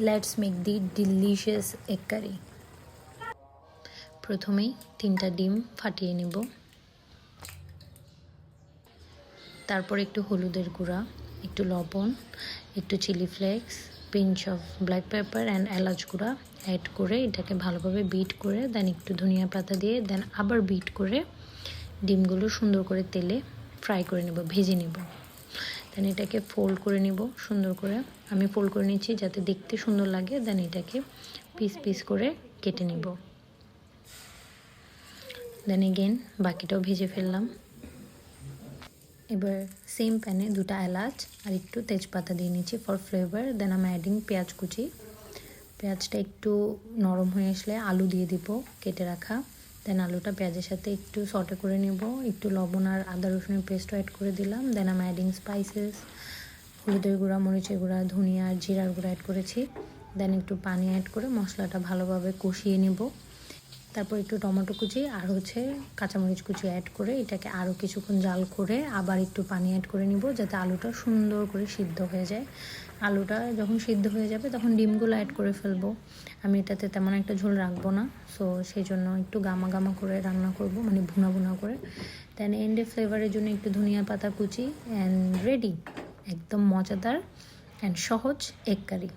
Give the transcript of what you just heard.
Let's make the delicious egg curry. প্রথমেই 3টা ডিম ফাটিয়ে নেব, তারপর একটু হলুদের গুঁড়া, একটু লবণ, একটু chilli flakes, pinch of black pepper and এলাচ গুঁড়া অ্যাড করে এটাকে ভালোভাবে বিট করে দেন একটু ধনিয়া পাতা দিয়ে দেন আবার বিট করে ডিমগুলো সুন্দর করে তেলে ফ্রাই করে নেব, ভেজে নেব। দেন এটাকে ফোল্ড করে নেব সুন্দর করে, আমি ফোল্ড করে নিচ্ছি যাতে দেখতে সুন্দর লাগে। দেন এটাকে পিস পিস করে কেটে নেব। দেন এগেন বাকিটাও ভেজে ফেললাম। এবার সেম প্যানে 2টা এলাচ আর একটু তেজপাতা দিয়ে নিচ্ছি ফর ফ্লেভার। দেন আমি অ্যাডিং পেঁয়াজ কুচি। পেঁয়াজটা একটু নরম হয়ে আসলে আলু দিয়ে দিব কেটে রাখা। দেন আলুটা পেঁয়াজের সাথে একটু সটে করে নেব, একটু লবণ আর আদা রসুনের পেস্টও অ্যাড করে দিলাম। দেন আমি অ্যাডিং স্পাইসেস, হলুদের গুঁড়া, মরিচের গুঁড়া, ধনিয়া আর জিরার গুঁড়া অ্যাড করেছি। দেন একটু পানি অ্যাড করে মশলাটা ভালোভাবে কষিয়ে নেব। তারপর একটু টমেটো কুচি আর কাঁচামরিচ কুচি অ্যাড করে এটাকে আরও কিছুক্ষণ জাল করে আবার একটু পানি অ্যাড করে নিব যাতে আলুটা সুন্দর করে সিদ্ধ হয়ে যায়। আলুটা যখন সিদ্ধ হয়ে যাবে তখন ডিমগুলো অ্যাড করে ফেলবো। আমি এটাতে তেমন একটা ঝোল রাখবো না, সো সেই জন্য একটু গামা গামা করে রান্না করব, মানে ভুনা ভুনা করে। দেন এন্ডে ফ্লেভারের জন্য একটু ধনিয়া পাতা কুচি অ্যান্ড রেডি, একদম মজাদার অ্যান্ড সহজ এগ কারি।